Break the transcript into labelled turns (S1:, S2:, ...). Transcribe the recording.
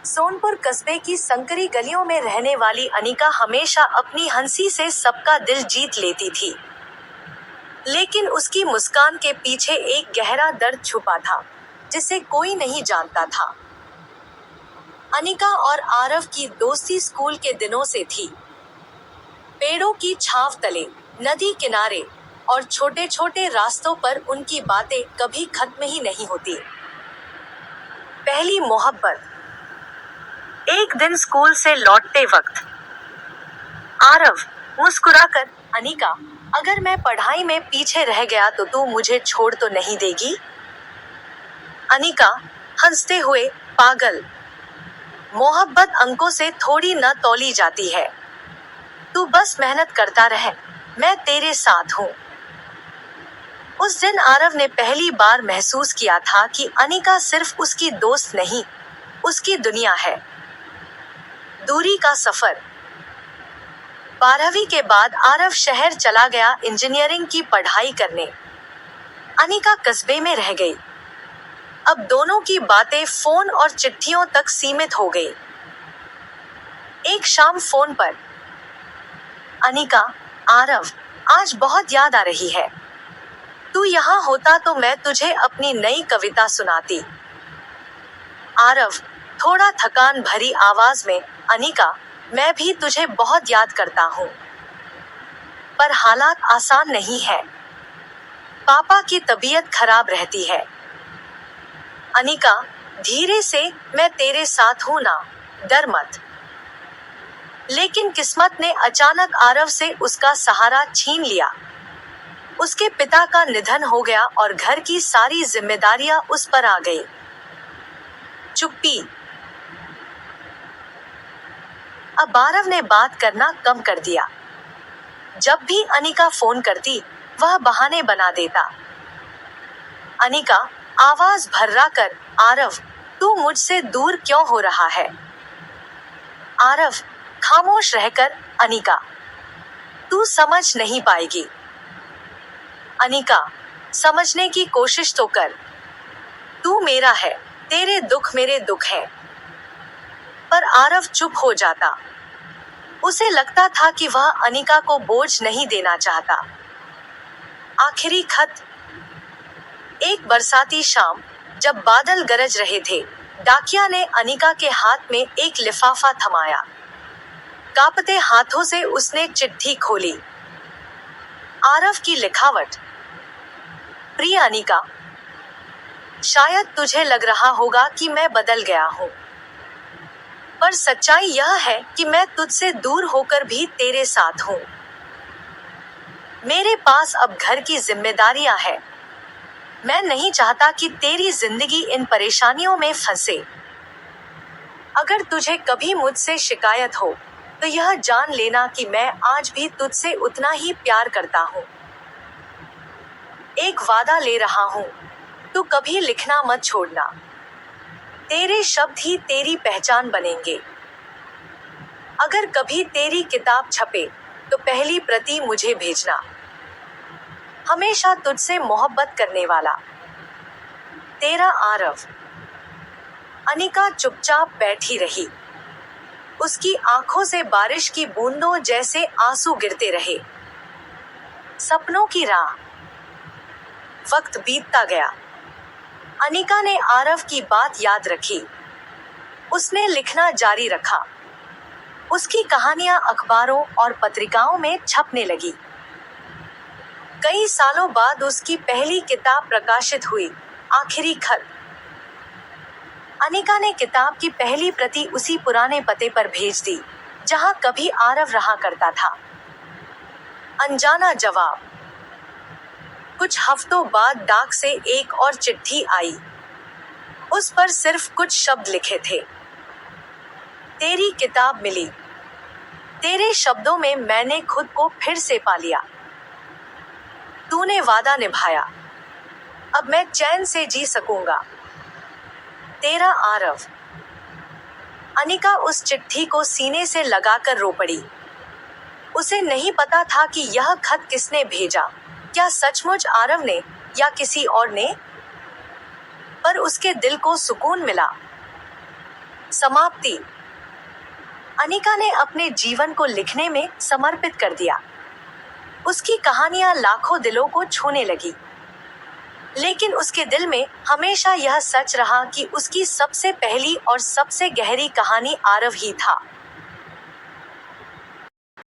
S1: सोनपुर कस्बे की संकरी गलियों में रहने वाली अनिका हमेशा अपनी हंसी से सबका दिल जीत लेती थी। लेकिन उसकी मुस्कान के पीछे एक गहरा दर्द छुपा था, जिसे कोई नहीं जानता था। अनिका और आरव की दोस्ती स्कूल के दिनों से थी। पेड़ों की छांव तले, नदी किनारे और छोटे छोटे रास्तों पर उनकी बातें कभी खत्म ही नहीं होती। पहली मोहब्बत। एक दिन स्कूल से लौटते वक्त आरव मुस्कुराकर, अनिका, अगर मैं पढ़ाई में पीछे रह गया तो तू मुझे छोड़ तो नहीं देगी? अनिका हंसते हुए, पागल, मोहब्बत अंकों से थोड़ी न तौली जाती है। तू बस मेहनत करता रह, मैं तेरे साथ हूँ। उस दिन आरव ने पहली बार महसूस किया था कि अनिका सिर्फ उसकी दोस्त नहीं, उसकी दुनिया है। दूरी का सफर। 12वीं के बाद आरव शहर चला गया इंजीनियरिंग की पढ़ाई करने। अनिका कस्बे में रह गई। अब दोनों की बातें फोन और चिट्ठियों तक सीमित हो गई। एक शाम फोन पर, अनिका, आरव, आज बहुत याद आ रही है। तू यहाँ होता तो मैं तुझे अपनी नई कविता सुनाती। आरव थोड़ा थकान भरी आवाज में, अनिका, मैं भी तुझे बहुत याद करता हूँ, पर हालात आसान नहीं है। पापा की तबीयत खराब रहती है। अनिका धीरे से, मैं तेरे साथ हूँ ना, डर मत। लेकिन किस्मत ने अचानक आरव से उसका सहारा छीन लिया। उसके पिता का निधन हो गया और घर की सारी जिम्मेदारियां उस पर आ गई। चुप्पी। अब आरव ने बात करना कम कर दिया। जब भी अनिका फोन करती, वह बहाने बना देता। अनिका आवाज भर्रा कर, आरव, तू मुझसे दूर क्यों हो रहा है? आरव खामोश रहकर, अनिका, तू समझ नहीं पाएगी। अनिका समझने की कोशिश तो कर। तू मेरा है, तेरे दुख मेरे दुख हैं। पर आरव चुप हो जाता। उसे लगता था कि वह अनिका को बोझ नहीं देना चाहता। आखिरी खत। एक बरसाती शाम, जब बादल गरज रहे थे, डाकिया ने अनिका के हाथ में एक लिफाफा थमाया। कांपते हाथों से उसने चिट्ठी खोली। आरव की लिखावट। प्रिय अनिका, शायद तुझे लग रहा होगा कि मैं बदल गया हूँ, पर सच्चाई यह है कि मैं तुझसे दूर होकर भी तेरे साथ हूँ। मेरे पास अब घर की जिम्मेदारियां हैं। मैं नहीं चाहता कि तेरी जिंदगी इन परेशानियों में फंसे। अगर तुझे कभी मुझसे शिकायत हो, तो यह जान लेना कि मैं आज भी तुझसे उतना ही प्यार करता हूँ। एक वादा ले रहा हूँ, तू कभी लिखना मत छोड़ना। तेरे शब्द ही तेरी पहचान बनेंगे। अगर कभी तेरी किताब छपे, तो पहली प्रति मुझे भेजना। हमेशा तुझसे मोहब्बत करने वाला, तेरा आरव। अनिका चुपचाप बैठी रही। उसकी आंखों से बारिश की बूंदों जैसे आंसू गिरते रहे। सपनों की राह। वक्त बीतता गया। अनिका ने आरव की बात याद रखी। उसने लिखना जारी रखा। उसकी कहानियां अखबारों और पत्रिकाओं में छपने लगी। कई सालों बाद उसकी पहली किताब प्रकाशित हुई, आखिरी खत। अनिका ने किताब की पहली प्रति उसी पुराने पते पर भेज दी, जहां कभी आरव रहा करता था। अनजाना जवाब। कुछ हफ्तों बाद डाक से एक और चिट्ठी आई। उस पर सिर्फ कुछ शब्द लिखे थे। तेरी किताब मिली। तेरे शब्दों में मैंने खुद को फिर से पा लिया। तूने वादा निभाया। अब मैं चैन से जी सकूंगा। तेरा आरव। अनिका उस चिट्ठी को सीने से लगाकर रो पड़ी। उसे नहीं पता था कि यह खत किसने भेजा, क्या सचमुच आरव ने या किसी और ने। पर उसके दिल को सुकून मिला। समाप्ति। अनिका ने अपने जीवन को लिखने में समर्पित कर दिया। उसकी कहानियां लाखों दिलों को छूने लगी, लेकिन उसके दिल में हमेशा यह सच रहा कि उसकी सबसे पहली और सबसे गहरी कहानी आरव ही था।